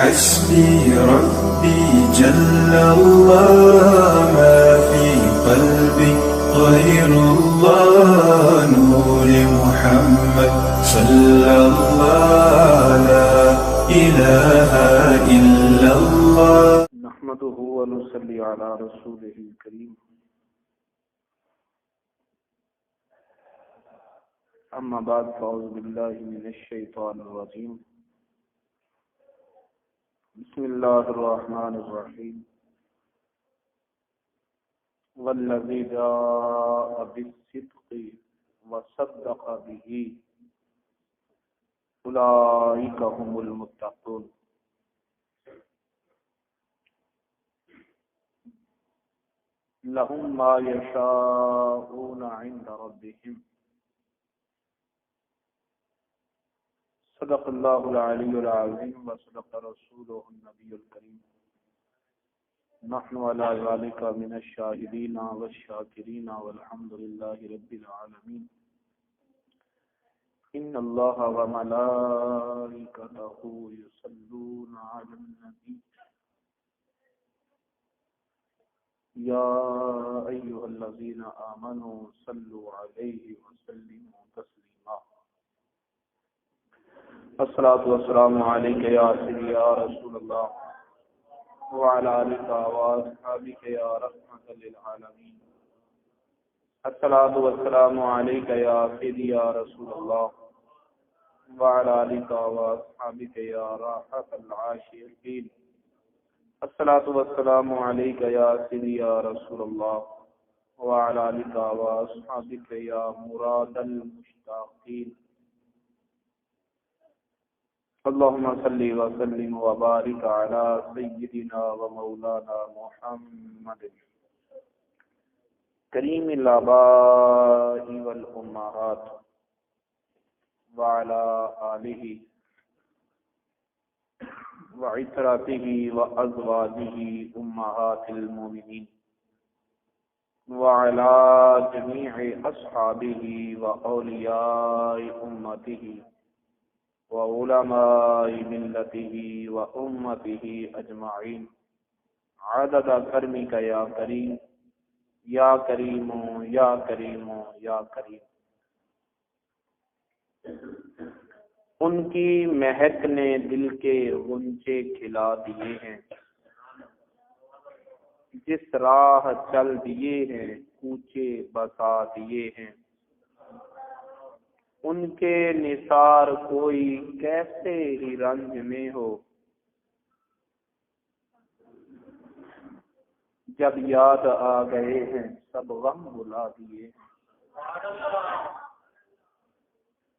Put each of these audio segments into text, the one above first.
حسبي ربي جل الله ما في قلبي غير الله نور محمد صلى الله لا إله إلا الله نحمده ونصلي على رسوله الكريم أما بعد فأعوذ بالله من الشيطان الرجيم بسم الله الرحمن الرحيم والذي جاء بالصدق وصدق به أولئك هم المتقون لهم ما يشاءون عند ربهم صدق الله العلي العظيم وصدق رسوله النبي الكريم نحن على ذلك من الشاهدين والشاكرين والحمد لله رب العالمين إن الله وملائكته يصلون على النبي يا أيها الذين آمنوا صلوا عليه وسلموا تسليما الصلاة والسلام عليك يا سيدي يا رسول الله وعلى آلك وأصحابك يا رحمة للعالمين الصلاة والسلام عليك يا سيدي يا رسول الله وعلى آلك وأصحابك يا راحة العاشقين الصلاة والسلام عليك يا سيدي يا رسول الله وعلى آلك وأصحابك يا مراد المشتاقين اللهم صل وسلم وبارك على سيدنا ومولانا محمد کریم الآباء والأمهات وعلى آله وعترته وأزواجه أمهات المؤمنين وعلى جميع أصحابه وأولياء أمته وعلماء ملته وأمته أجمعين عدد کرمك يا كريم یا کریم یا کریم یا کریم. ان کی مہک نے دل کے غنچے کھلا دیے ہیں، جس راہ چل دیے ہیں کوچے بسا دیے ہیں. ان کے نثار کوئی کیسے ہی رنج میں ہو، جب یاد آ گئے ہیں سب غم بلا دیے.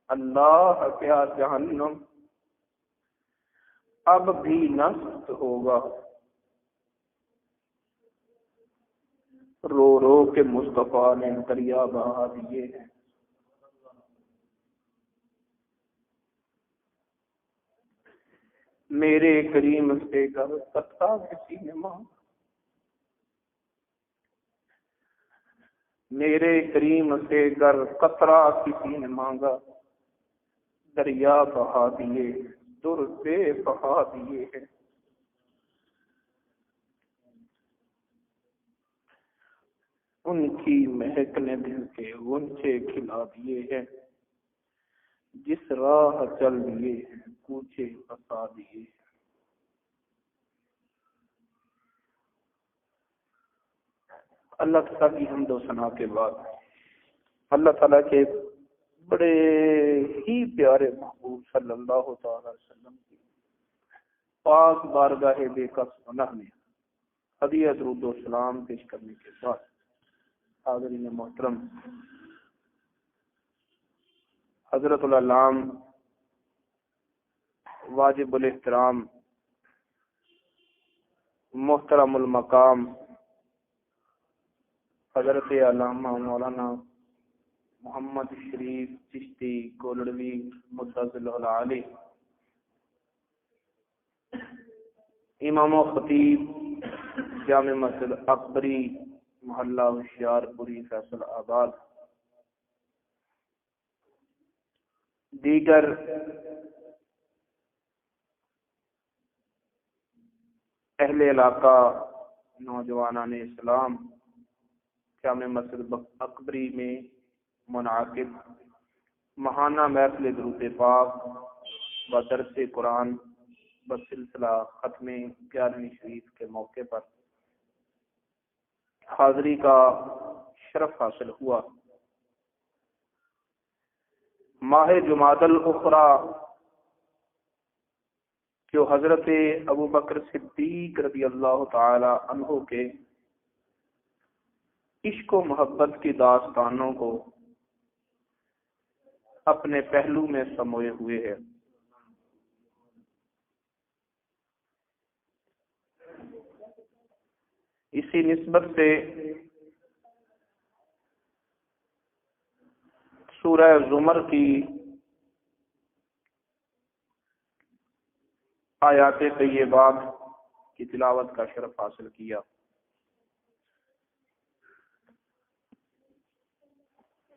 اللہ کیا جہنم اب بھی نست ہوگا، رو رو کے مصطفیٰ نے دریا بہا دیے ہیں. میرے کریم سے گر قطرہ کسی نے مانگا، میرے کریم سے گر قطرہ کسی نے مانگا، دریا بہا دیے در سے بہا دیے ہیں. ان کی مہک نے دل کے غنچے کھلا دیے ہیں، جس راہ چل دیے ہیں کوچے بسا دیے. اللہ تعالیٰ کی حمد و ثنا کے بعد اللہ تعالیٰ کے بڑے ہی پیارے محبوب صلی اللہ تعالی وسلم کی پاک بارگاہ بے کس پناہ میں ہدیہ درود و سلام پیش کرنے کے بعد حاضرین محترم، حضرت العلام واجب الاحترام محترم المقام حضرت علامہ مولانا محمد شریف چشتی کولڑوی مدثر العالی، امام و خطیب جامع مسجد اکبری محلہ ہوشیار پوری فیصل آباد، دیگر اہل علاقہ، نوجوانان اسلام، جامع مسجد اکبری میں منعقد ماہانہ محفل درود پاک و درس قرآن بسلسلہ ختم 11ویں شریف کے موقع پر حاضری کا شرف حاصل ہوا۔ ماہ جمادی الاخری جو حضرت ابو بکر صدیق رضی اللہ تعالی عنہ کے عشق و محبت کی داستانوں کو اپنے پہلو میں سموئے ہوئے ہے۔ اسی نسبت سے سورہ زمر کی آیات طیبات کی تلاوت کا شرف حاصل کیا۔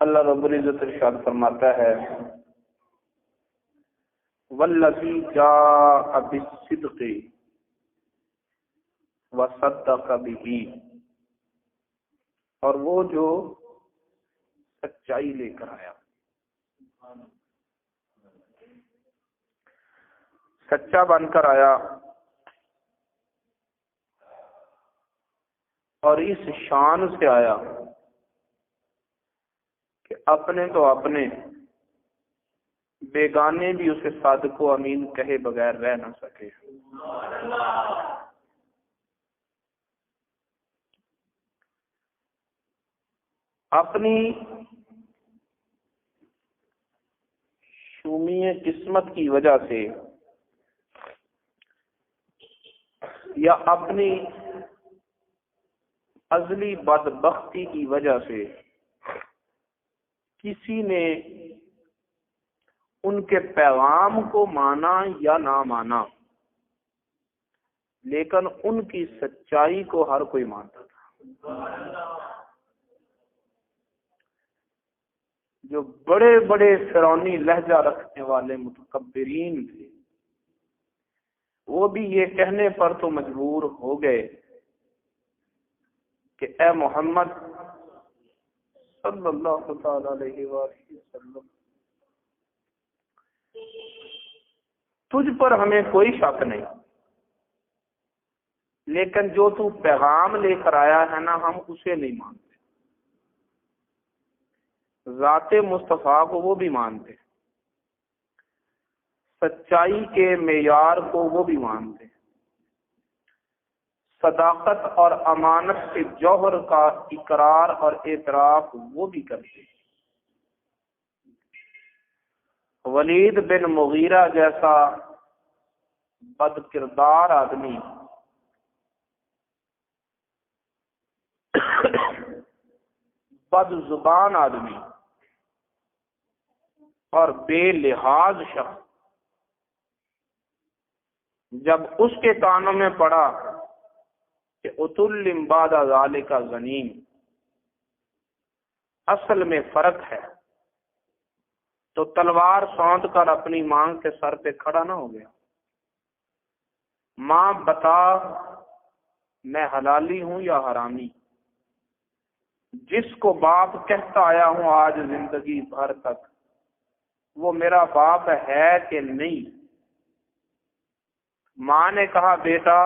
اللہ رب العزت ارشاد فرماتا ہے والذی جاء بالصدق وصدق به، اور وہ جو سچائی لے کر آیا، سچا بن کر آیا، اور اس شان سے آیا کہ اپنے تو اپنے بیگانے بھی اسے صادق و امین کہے بغیر رہ نہ سکے۔ اپنی شومی قسمت کی وجہ سے یا اپنی ازلی بدبختی کی وجہ سے کسی نے ان کے پیغام کو مانا یا نہ مانا، لیکن ان کی سچائی کو ہر کوئی مانتا تھا۔ جو بڑے بڑے فرعونی لہجہ رکھنے والے متکبرین تھے، وہ بھی یہ کہنے پر تو مجبور ہو گئے کہ اے محمد صلی اللہ تعالی علیہ وآلہ وسلم، تجھ پر ہمیں کوئی شک نہیں، لیکن جو تو پیغام لے کر آیا ہے نا، ہم اسے نہیں مانتے۔ ذات مصطفیٰ کو وہ بھی مانتے، سچائی کے معیار کو وہ بھی مانتے، صداقت اور امانت کے جوہر کا اقرار اور اعتراف وہ بھی کرتے۔ ولید بن مغیرہ جیسا بد کردار آدمی بد زبان آدمی اور بے لحاظ شخص جب اس کے کانوں میں پڑا کہ اتل بعد ذالک غنیم، اصل میں فرق ہے، تو تلوار سونت کر اپنی ماں کے سر پہ کھڑا نہ ہو گیا۔ ماں بتا میں حلالی ہوں یا حرامی؟ جس کو باپ کہتا آیا ہوں آج زندگی بھر تک، وہ میرا باپ ہے کہ نہیں؟ ماں نے کہا بیٹا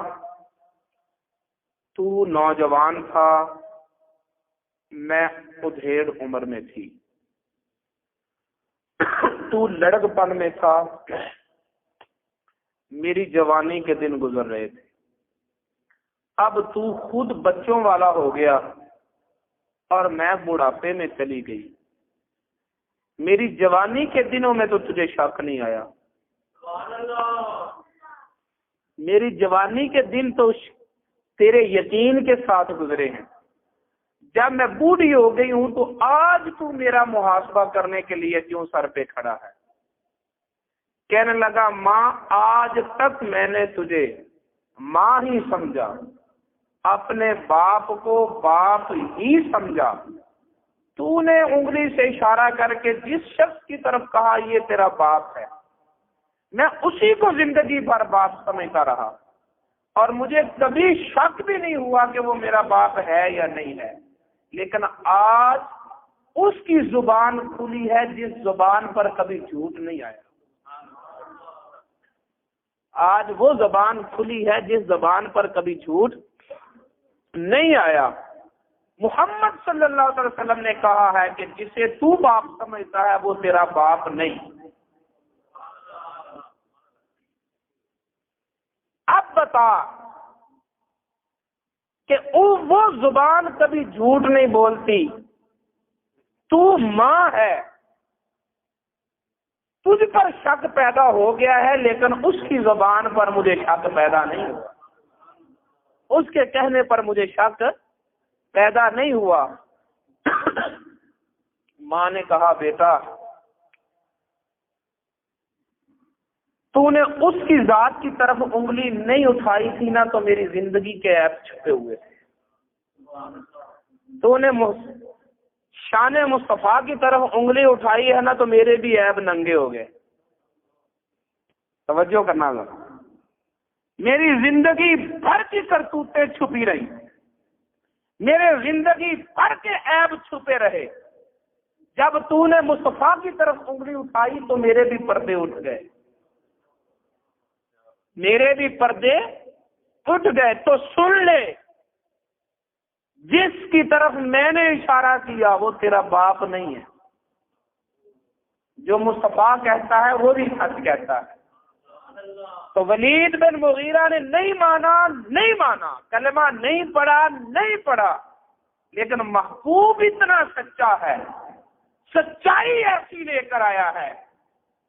تو نوجوان تھا، میں ادھیڑ عمر میں تھی، تو لڑک پن میں تھا، میری جوانی کے دن گزر رہے تھے، اب تو خود بچوں والا ہو گیا اور میں بڑھاپے میں چلی گئی۔ میری جوانی کے دنوں میں تو تجھے شک نہیں آیا، میری جوانی کے دن تو تیرے یقین کے ساتھ گزرے ہیں، جب میں بوڑھی ہو گئی ہوں تو آج تو میرا محاسبہ کرنے کے لیے کیوں سر پہ کھڑا ہے؟ کہنے لگا ماں آج تک میں نے تجھے ماں ہی سمجھا، اپنے باپ کو باپ ہی سمجھا، تو نے انگلی سے اشارہ کر کے جس شخص کی طرف کہا یہ تیرا باپ ہے، میں اسی کو زندگی بھر باپ سمجھتا رہا، اور مجھے کبھی شک بھی نہیں ہوا کہ وہ میرا باپ ہے یا نہیں ہے، لیکن آج اس کی زبان کھلی ہے جس زبان پر کبھی جھوٹ نہیں آیا۔ آج وہ زبان کھلی ہے جس زبان پر کبھی جھوٹ نہیں آیا۔ محمد صلی اللہ علیہ وسلم نے کہا ہے کہ جسے تو باپ سمجھتا ہے وہ تیرا باپ نہیں۔ اب بتا کہ وہ زبان کبھی جھوٹ نہیں بولتی، تو ماں ہے، تجھ پر شک پیدا ہو گیا ہے، لیکن اس کی زبان پر مجھے شک پیدا نہیں ہوا، اس کے کہنے پر مجھے شک پیدا نہیں ہوا۔ ماں نے کہا بیٹا تو نے اس کی ذات کی طرف انگلی نہیں اٹھائی تھی نا تو میری زندگی کے عیب چھپے ہوئے تھے، تو نے شان مصطفیٰ کی طرف انگلی اٹھائی ہے نا تو میرے بھی عیب ننگے ہو گئے۔ توجہ کرنا ذرا، میری زندگی بھر کی کرتوتیں چھپی رہی، میرے زندگی بھر کے عیب چھپے رہے، جب تو نے مصطفیٰ کی طرف انگلی اٹھائی تو میرے بھی پردے اٹھ گئے، میرے بھی پردے اٹھ گئے۔ تو سن لے، جس کی طرف میں نے اشارہ کیا وہ تیرا باپ نہیں ہے، جو مصطفیٰ کہتا ہے وہ بھی سچ کہتا ہے۔ تو ولید بن مغیرہ نے نہیں مانا، کلمہ نہیں پڑھا، لیکن محبوب اتنا سچا ہے، سچائی ایسی لے کر آیا ہے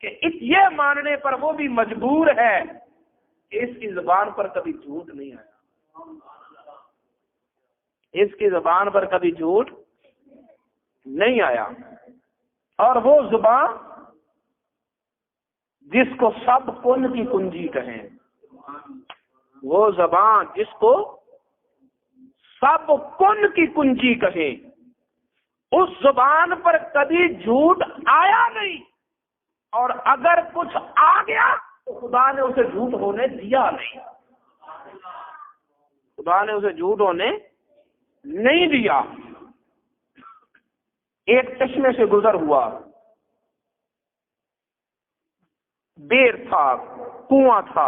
کہ یہ ماننے پر وہ بھی مجبور ہے کہ اس کی زبان پر کبھی جھوٹ نہیں آیا، اس کی زبان پر کبھی جھوٹ نہیں آیا۔ اور وہ زبان جس کو سب کن کی کنجی کہیں، وہ زبان جس کو سب کن کی کنجی کہیں، اس زبان پر کبھی جھوٹ آیا نہیں، اور اگر کچھ آ گیا تو خدا نے اسے جھوٹ ہونے دیا نہیں، خدا نے اسے جھوٹ ہونے نہیں دیا۔ ایک چشمے سے گزر ہوا، بیر تھا، کنواں تھا،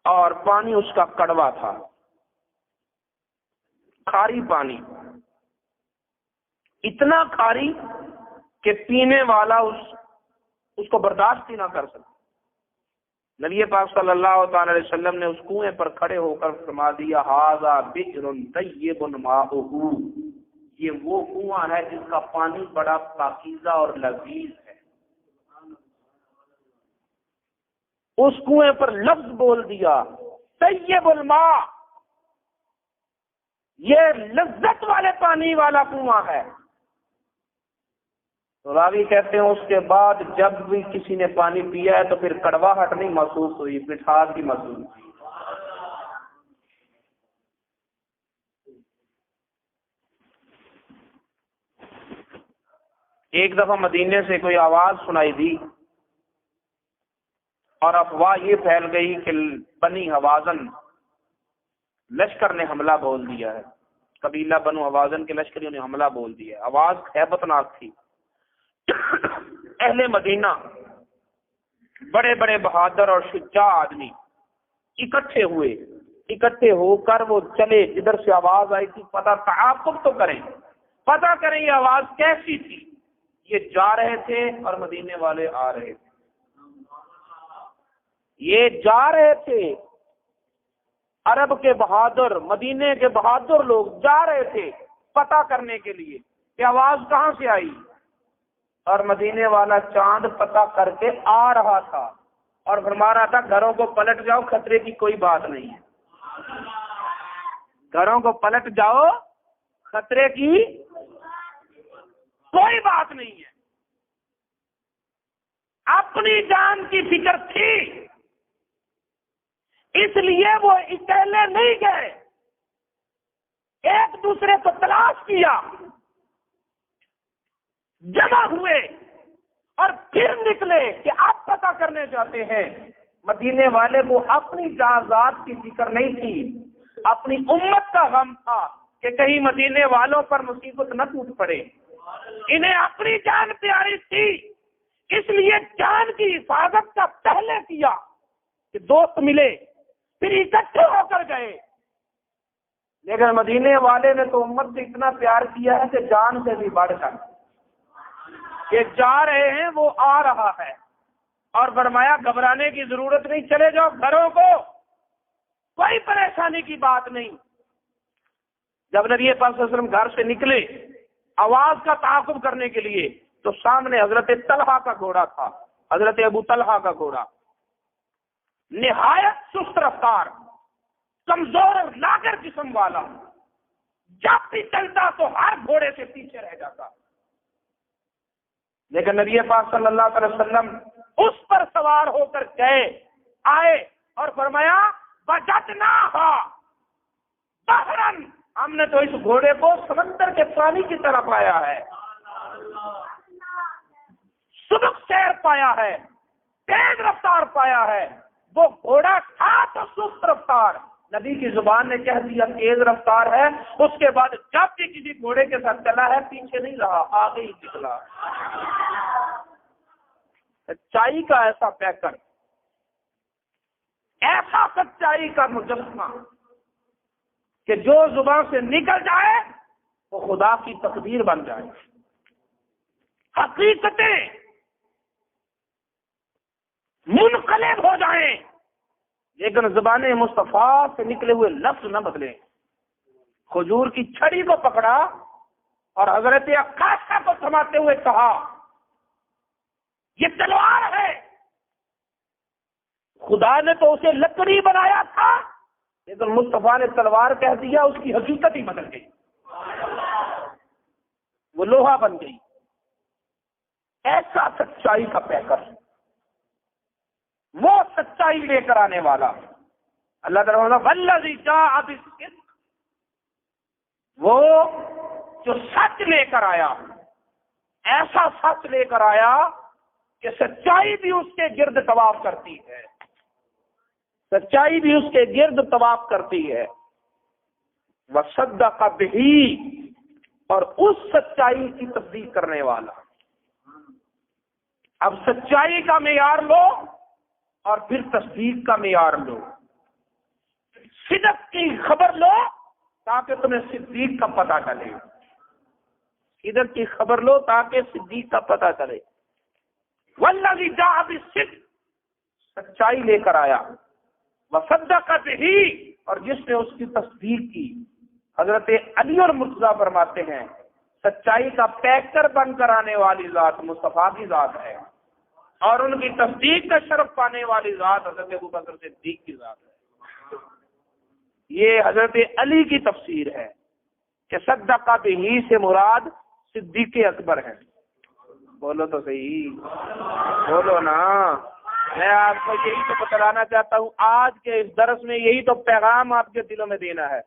اور پانی اس کا کڑوا تھا، کھاری پانی، اتنا کھاری کہ پینے والا اس کو برداشت ہی نہ کر سکتا۔ نبی پاک صلی اللہ تعالی علیہ وسلم نے اس کنویں پر کھڑے ہو کر فرما دیا ھذا بئر طیب ماؤہ، یہ وہ کنواں ہے جس کا پانی بڑا پاکیزہ اور لذیذ ہے۔ اس کنویں پر لفظ بول دیا طیب الماء، یہ لذت والے پانی والا کنواں ہے۔ تو راوی کہتے ہیں اس کے بعد جب بھی کسی نے پانی پیا ہے تو پھر کڑواہٹ نہیں محسوس ہوئی، مٹھاس بھی محسوس ہوئی۔ ایک دفعہ مدینے سے کوئی آواز سنائی دی اور افواہ یہ پھیل گئی کہ بنی حوازن لشکر نے حملہ بول دیا ہے، قبیلہ بنو حوازن کے لشکریوں نے حملہ بول دیا ہے۔ آواز ہیبت ناک تھی۔ اہل مدینہ بڑے بڑے بہادر اور شجاع آدمی اکٹھے ہو کر وہ چلے جدھر سے آواز آئی تھی، پتہ تعاقب تو کریں، پتہ کریں یہ آواز کیسی تھی۔ یہ جا رہے تھے اور مدینے والے آ رہے تھے، یہ جا رہے تھے، عرب کے بہادر، مدینے کے بہادر لوگ جا رہے تھے پتہ کرنے کے لیے کہ آواز کہاں سے آئی، اور مدینے والا چاند پتہ کر کے آ رہا تھا اور فرما رہا تھا گھروں کو پلٹ جاؤ، خطرے کی کوئی بات نہیں ہے، گھروں کو پلٹ جاؤ، خطرے کی کوئی بات نہیں ہے۔ اپنی جان کی فکر تھی، اس لیے وہ اکیلے نہیں گئے، ایک دوسرے کو تلاش کیا، جمع ہوئے اور پھر نکلے کہ آپ پتہ کرنے جاتے ہیں مدینے والے کو اپنی ذات کی فکر نہیں تھی، اپنی امت کا غم تھا کہ کہیں مدینے والوں پر مصیبت نہ ٹوٹ پڑے۔ انہیں اپنی جان پیاری تھی، اس لیے جان کی حفاظت کا پہلے کیا کہ دوست ملے، پھر اکٹھے ہو کر گئے۔ لیکن مدینے والے نے تو امت سے اتنا پیار کیا ہے کہ جان سے بھی بڑھ کر کہ جا رہے ہیں وہ آ رہا ہے، اور فرمایا گھبرانے کی ضرورت نہیں، چلے جاؤ گھروں کو، کوئی پریشانی کی بات نہیں۔ جب نبی پاک صلی اللہ علیہ وسلم گھر سے نکلے آواز کا تعاقب کرنے کے لیے، تو سامنے حضرت طلحہ کا گھوڑا تھا، حضرت ابو طلحہ کا گھوڑا، نہایت سست رفتار، کمزور اور لاغر جسم والا، جب بھی چلتا تو ہر گھوڑے سے پیچھے رہ جاتا۔ لیکن نبی پاک صلی اللہ علیہ وسلم اس پر سوار ہو کر آئے اور فرمایا وجدناہا بحرن، ہم نے تو اس گھوڑے کو سمندر کے پانی کی طرح پایا ہے، سبک سیر پایا ہے، تیز رفتار پایا ہے۔ وہ گھوڑا تھا تو سست رفتار، نبی کی زبان نے کہہ دیا تیز رفتار ہے، اس کے بعد جب بھی کسی گھوڑے کے ساتھ چلا ہے پیچھے نہیں رہا، آگے ہی نکلا۔ سچائی کا ایسا پیکر، ایسا سچائی کا مجسمہ کہ جو زبان سے نکل جائے وہ خدا کی تقدیر بن جائے، حقیقتیں منقلب ہو جائیں، لیکن زبان مصطفیٰ سے نکلے ہوئے لفظ نہ بدلیں۔ کھجور کی چھڑی کو پکڑا اور حضرت عکاشہ کو تھماتے ہوئے کہا یہ تلوار ہے، خدا نے تو اسے لکڑی بنایا تھا، لیکن مصطفیٰ نے تلوار کہہ دیا، اس کی حقیقت ہی بدل گئی، وہ لوہا بن گئی۔ ایسا سچائی کا پیکر، وہ سچائی لے کر آنے والا اللہ تعالیٰ والذی جاء بالصدق، وہ جو سچ لے کر آیا، ایسا سچ لے کر آیا کہ سچائی بھی اس کے گرد طواف کرتی ہے، سچائی بھی اس کے گرد طواف کرتی ہے۔ وصدق بہ، اور اس سچائی کی تصدیق کرنے والا۔ اب سچائی کا معیار لو اور پھر تصدیق کا معیار لو، صدق کی خبر لو تاکہ تمہیں صدیق کا پتہ چلے، صدق کی خبر لو تاکہ صدیق کا پتہ چلے۔ والذی جاء بالصدق، سچائی لے کر آیا، وصدق بہ، اور جس نے اس کی تصدیق کی۔ حضرت علی اور مرتضیٰ فرماتے ہیں سچائی کا پیکر بن کر آنے والی ذات مصطفیٰ کی ذات ہے، اور ان کی تصدیق کا شرف پانے والی ذات حضرت ابوبکر صدیق کی ذات ہے۔ یہ حضرت علی کی تفسیر ہے کہ صدق بہ سے مراد صدیق اکبر ہے۔ بولو تو صحیح، بولو نا۔ میں آپ کو یہی تو بتلانا چاہتا ہوں، آج کے اس درس میں یہی تو پیغام آپ کے دلوں میں دینا ہے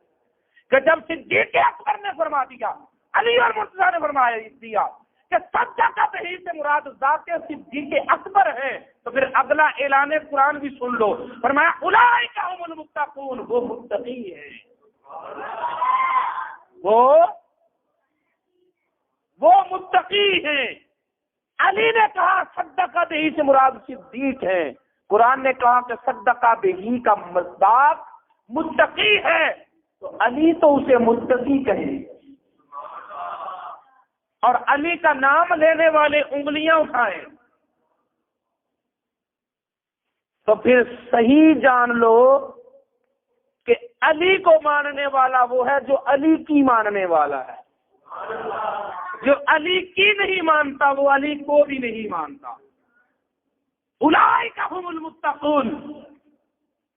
کہ جب صدیق اکبر نے فرما دیا، علی اور مرتضیٰ نے فرمایا دیا کہ صدق بہ سے مراد ذات صدیق اکبر ہے، تو پھر اگلا اعلان قرآن بھی سن لو، فرمایا اولئک هم المتقون، وہ متقی ہیں، وہ متقی ہیں۔ علی نے کہا صدق بہ سے مراد صدیق ہے، قرآن نے کہا کہ صدق بہ کا مصداق متقی ہے، تو علی تو اسے متقی کہے، اور علی کا نام لینے والے انگلیاں اٹھائیں، تو پھر صحیح جان لو کہ علی کو ماننے والا وہ ہے جو علی کی ماننے والا ہے، جو علی کی نہیں مانتا وہ علی کو بھی نہیں مانتا۔ اولئک هم المتقون،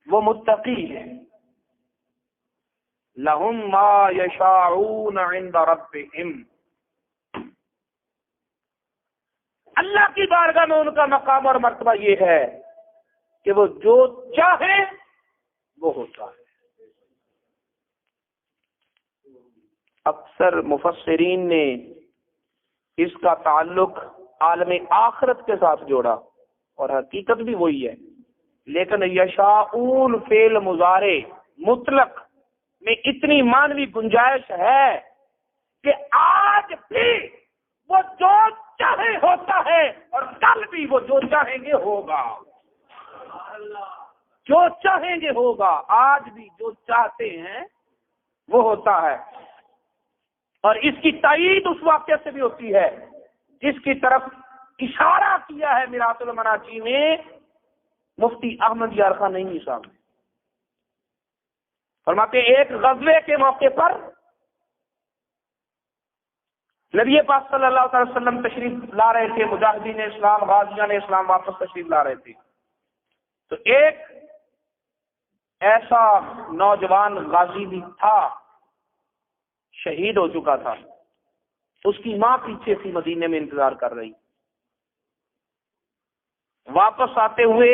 وہ متقی ہے۔ لهم ما یشاءون عند ربهم، اللہ کی بارگاہ میں ان کا مقام اور مرتبہ یہ ہے کہ وہ جو چاہے وہ ہوتا ہے۔ اکثر مفسرین نے اس کا تعلق عالم آخرت کے ساتھ جوڑا، اور حقیقت بھی وہی ہے۔ لیکن یشاؤن فعل مضارع مطلق میں اتنی مانوی گنجائش ہے کہ آج بھی وہ جو چاہے ہوتا ہے اور کل بھی وہ جو چاہیں گے ہوگا. جو چاہیں گے ہوگا، آج بھی جو چاہتے ہیں وہ ہوتا ہے. اور اس کی تائید اس واقعے سے بھی ہوتی ہے جس کی طرف اشارہ کیا ہے میراث المناجی میں مفتی احمد یار خان نعیمی صاحب نے. فرماتے ایک غزوے کے موقع پر نبی پاک صلی اللہ علیہ وسلم تشریف لا رہے تھے، مجاہدین اسلام غازیان اسلام واپس تشریف لا رہے تھے. تو ایک ایسا نوجوان غازی بھی تھا، شہید ہو چکا تھا. اس کی ماں پیچھے تھی، مدینے میں انتظار کر رہی. واپس آتے ہوئے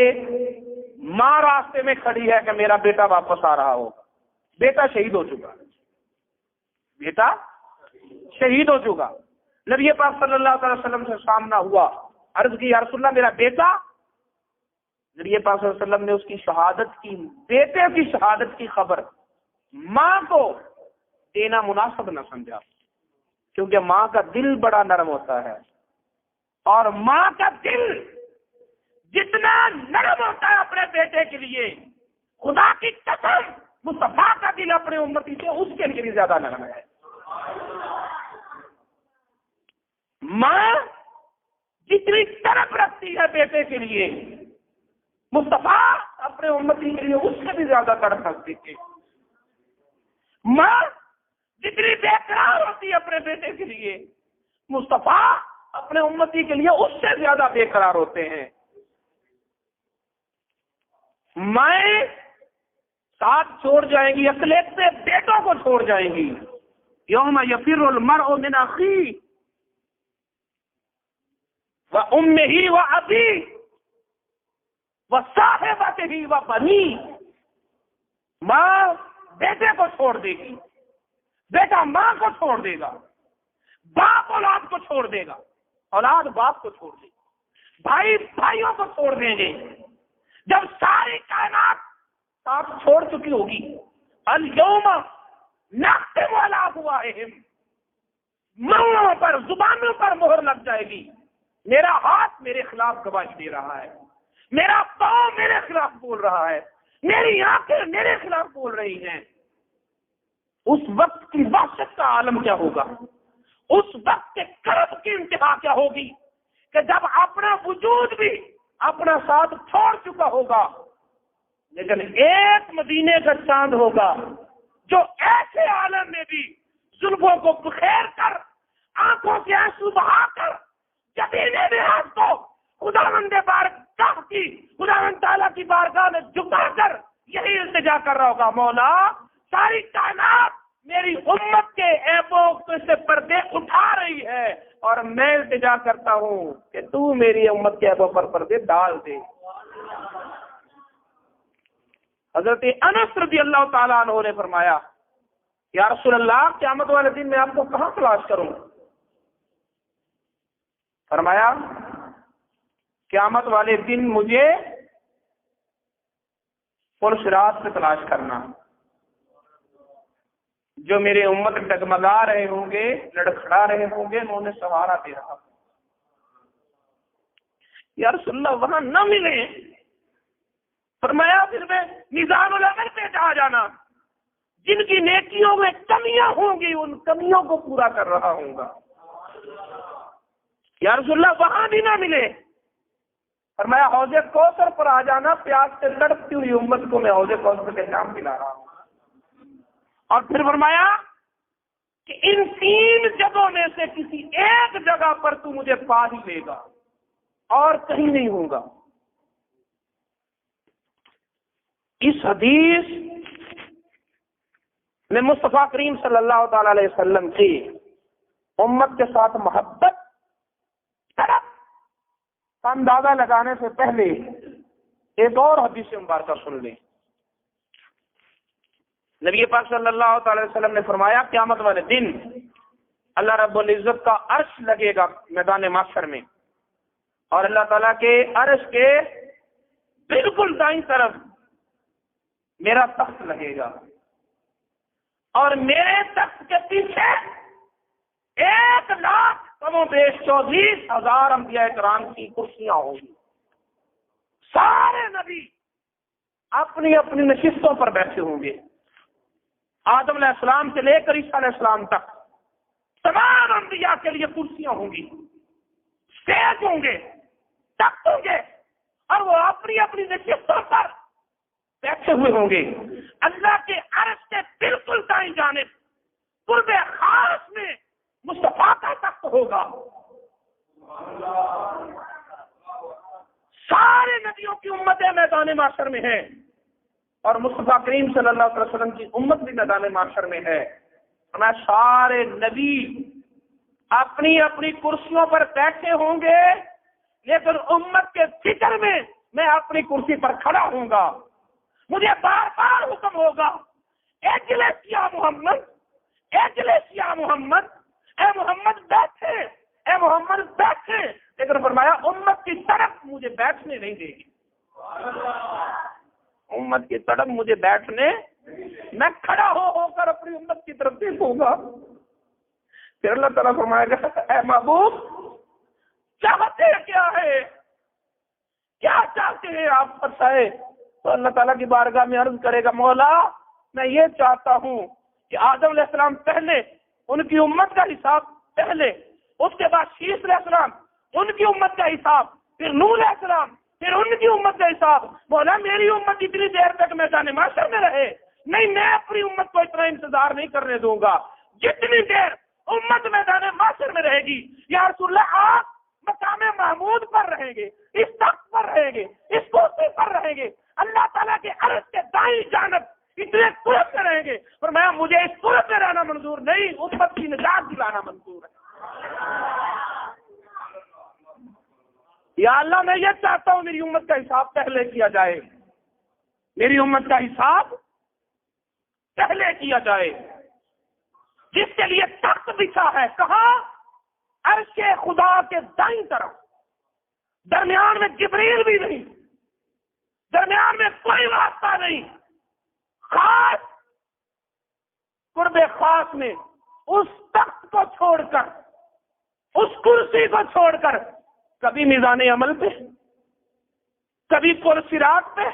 ماں راستے میں کھڑی ہے کہ میرا بیٹا واپس آ رہا ہوگا. بیٹا شہید ہو چکا، بیٹا شہید ہو چکا. نبی پاک صلی اللہ علیہ وسلم سے سامنا ہوا، عرض کی یا رسول اللہ میرا بیٹا. نبی پاک صلی اللہ علیہ وسلم نے اس کی شہادت کی، بیٹے کی شہادت کی خبر ماں کو دینا مناسب نہ سمجھا، کیونکہ ماں کا دل بڑا نرم ہوتا ہے، اور ماں کا دل جتنا نرم ہوتا ہے اپنے بیٹے کے لیے، خدا کی قسم مصطفیٰ کا دل اپنے امتی سے اس کے لیے بھی زیادہ نرم ہے. ماں جتنی طرف رکھتی ہے بیٹے کے لیے، مصطفیٰ اپنے امتی کے لیے اس سے بھی زیادہ تڑپ رکھتی ہے. ماں جتنی بے قرار ہوتی ہے اپنے بیٹے کے لیے، مصطفیٰ اپنے امتی کے لیے اس سے زیادہ بے قرار ہوتے ہیں. مائیں ساتھ چھوڑ جائیں گی، اقلیت سے بیٹوں کو چھوڑ جائیں گی. یوم یفر المرء من اخیہ وامہ وابیہ وصاحبتہ وبنیہ. ماں بیٹے کو چھوڑ دے گی، بیٹا ماں کو چھوڑ دے گا، باپ اولاد کو چھوڑ دے گا، اولاد باپ کو چھوڑ دے گا، بھائی بھائیوں کو چھوڑ دیں گے. جب ساری کائنات ساتھ چھوڑ چکی ہوگی، الیوم نختم علی افواہہم، منہوں پر زبانوں پر مہر لگ جائے گی. میرا ہاتھ میرے خلاف گواہی دے رہا ہے، میرا پاؤں میرے خلاف بول رہا ہے، میری آنکھیں میرے خلاف بول رہی ہیں. اس وقت کی وحشت کا عالم کیا ہوگا، اس وقت کے کرب کی انتہا کیا ہوگی کہ جب اپنا وجود بھی اپنا ساتھ چھوڑ چکا ہوگا، لیکن ایک مدینے کا چاند ہوگا جو ایسے عالم میں بھی زلفوں کو بخیر کر، آنکھوں کے آنسو بہا کر، جبینے نیاز کو خداوند بارگاہ کی، خداوند تعالیٰ کی بارگاہ میں جھکا کر یہی التجا کر رہا ہوگا، مولا ساری کائنات میری امت کے عیبوں سے پردے اٹھا رہی ہے، اور میں التجا کرتا ہوں کہ تو میری امت کے عیبوں پر پردے ڈال دے. حضرت انس رضی اللہ تعالیٰ عنہ نے فرمایا یا رسول اللہ قیامت والے دن میں آپ کو کہاں تلاش کروں؟ فرمایا قیامت والے دن مجھے پل صراط پہ تلاش کرنا. جو میرے امت ڈگمگا رہے ہوں گے، لڑکھڑا رہے ہوں گے، انہوں نے سہارا دے رہا. یا رسول اللہ وہاں نہ ملے، فرمایا پھر میں میزان العمل پہ آ جانا، جن کی نیکیوں میں کمیاں ہوں گی ان کمیوں کو پورا کر رہا ہوں گا. یا رسول اللہ وہاں بھی نہ ملے، فرمایا حوض کوثر پر آ جانا، پیاس سے تڑپتی ہوئی امت کو میں حوض کوثر کے نام پلا رہا ہوں. اور پھر فرمایا کہ ان تین جگہوں میں سے کسی ایک جگہ پر تو مجھے پا ہی لے گا اور کہیں نہیں ہوں گا. اس حدیث میں مصطفیٰ کریم صلی اللہ تعالی علیہ وسلم کی امت کے ساتھ محبت طرف کا اندازہ لگانے سے پہلے ایک اور حدیث مبارکہ سن لیں. نبی پاک صلی اللہ تعالی وسلم نے فرمایا قیامت والے دن اللہ رب العزت کا عرش لگے گا میدان محشر میں، اور اللہ تعالیٰ کے عرش کے بالکل دائیں طرف میرا تخت لگے گا، اور میرے تخت کے پیچھے 1,00,000 کم و بیش 24,000 انبیاء کرام کی کرسیاں ہوں گی۔ سارے نبی اپنی اپنی نشستوں پر بیٹھے ہوں گے، آدم علیہ السلام سے لے کر عیسیٰ علیہ السلام تک تمام انبیاء کے لیے کرسیاں ہوں گی، اسٹیج ہوں گے، تخت ہوں گے، اور وہ اپنی اپنی نشستوں پر بیٹھے ہوئے ہوں گے۔ اللہ کے عرش سے بالکل دائیں جانب قرب خاص میں مصطفیٰ کا تخت ہوگا۔ سارے نبیوں کی امتیں میدان محشر میں ہیں، اور مصطفیٰ کریم صلی اللہ علیہ وسلم کی امت بھی میدان محشر میں ہے۔ ہمیں سارے نبی اپنی اپنی کرسیوں پر بیٹھے ہوں گے، لیکن امت کے فکر میں اپنی کرسی پر کھڑا ہوں گا۔ مجھے بار بار حکم ہوگا، اجلس یا محمد، اجلس یا محمد، اے محمد بیٹھے، اے محمد بیٹھے، لیکن فرمایا امت کی طرف مجھے بیٹھنے نہیں دے گی، امت کی طرف مجھے بیٹھنے، میں کھڑا ہو کر اپنی امت کی طرف دیکھوں گا۔ پھر اللہ تعالیٰ فرمائے گا، اے محبوب چاہتے کیا ہے، کیا چاہتے ہیں آپ فرمائے؟ تو اللہ تعالیٰ کی بارگاہ میں عرض کرے گا، مولا میں یہ چاہتا ہوں کہ آدم علیہ السلام پہلے، ان کی امت کا حساب پہلے، اس کے بعد شیس علیہ السلام ان کی امت کا حساب، پھر نوح علیہ السلام پھر ان کی امت کا حساب۔ مولا میری امت اتنی دیر تک میدان محشر میں رہے نہیں، میں اپنی امت کو اتنا انتظار نہیں کرنے دوں گا، جتنی دیر امت میدان محشر میں رہے گی یا رسول اللہ آپ مقام محمود پر رہیں گے، اس تخت پر رہیں گے، اس کرسی پر رہیں گے، اللہ تعالیٰ کے عرش کے دائیں جانب اتنے قرب میں رہیں گے، اور میں مجھے اس قرب میں رہنا منظور نہیں، امت کی نجات دلانا منظور ہے۔ یا اللہ میں یہ چاہتا ہوں میری امت کا حساب پہلے کیا جائے، میری امت کا حساب پہلے کیا جائے، جس کے لیے تخت بچھا ہے، کہاں؟ عرش خدا کے دائیں طرف، درمیان میں جبریل بھی نہیں، درمیان میں کوئی واسطہ نہیں، خاص قرب خاص میں اس تخت کو چھوڑ کر، اس کرسی کو چھوڑ کر، کبھی میزان عمل پہ، کبھی پل صراط پہ،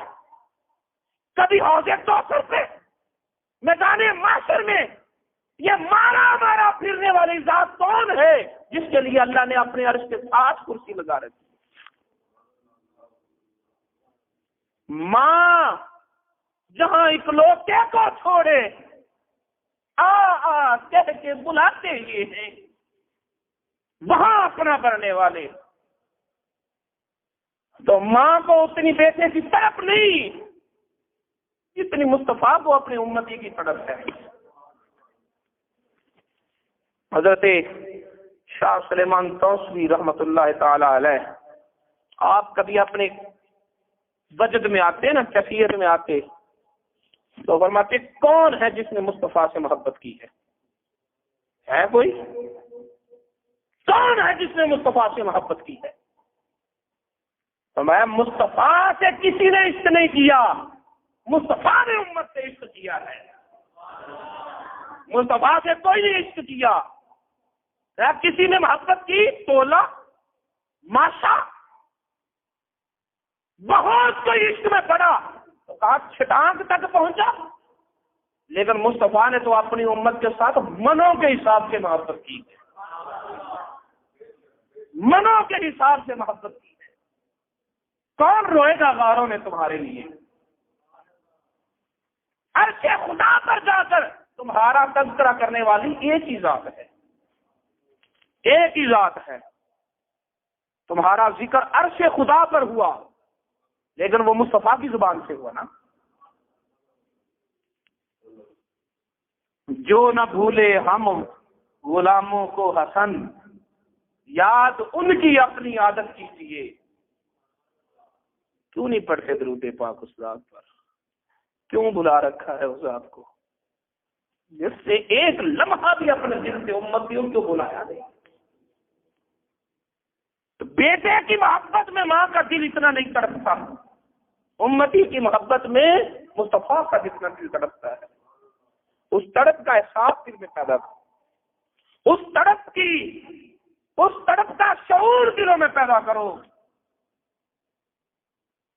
کبھی حوض کوثر پہ، میدان محشر میں یہ مارا پھرنے والی ذات کون ہے جس کے لیے اللہ نے اپنے عرش کے ساتھ کرسی لگا رکھی؟ ماں جہاں اکلوتے کو چھوڑے آ کہہ کے بلاتے یہ ہیں، وہاں اپنا کرنے والے، تو ماں کو اتنی بیٹے کی طرف نہیں جتنی مصطفیٰ کو اپنی امتی کی طرف ہے۔ حضرت شاہ سلیمان توسوی رحمت اللہ تعالی علیہ، آپ کبھی اپنے وجد میں آتے نا، کیفیت میں آتے، تو فرماتے کون ہے جس نے مصطفیٰ سے محبت کی ہے کوئی؟ کون ہے جس نے مصطفیٰ سے محبت کی ہے؟ فرمایا مصطفیٰ سے کسی نے عشق نہیں کیا، مصطفیٰ نے امت سے عشق کیا ہے، مصطفیٰ سے کوئی نہیں عشق کیا۔ کسی نے محبت کی تولا ماشا، بہت کوئی عشق میں پڑا تو کہا چھٹانک تک پہنچا، لیکن مصطفیٰ نے تو اپنی امت کے ساتھ منوں کے حساب سے محبت کی ہے، منوں کے حساب سے محبت کی ہے۔ کون روئے گا غاروں میں تمہارے لیے؟ عرش خدا پر جا کر تمہارا تذکرہ کرنے والی ایک ہی ذات ہے، ایک ہی ذات ہے۔ تمہارا ذکر عرش خدا پر ہوا، لیکن وہ مصطفیٰ کی زبان سے ہوا نا۔ جو نہ بھولے ہم غلاموں کو حسن، یاد ان کی اپنی عادت کیجیے۔ کیوں نہیں پڑھتے درود پاک اس ذات پر؟ کیوں بلا رکھا ہے اس ذات کو جس سے ایک لمحہ بھی اپنے دل سے امتیوں کو بلایا نہیں؟ تو بیٹے کی محبت میں ماں کا دل اتنا نہیں تڑپتا، امتی کی محبت میں مصطفیٰ کا جتنا دل تڑپتا ہے، اس تڑپ کا احساس دل میں پیدا کرو، اس تڑپ کا شعور دلوں میں پیدا کرو،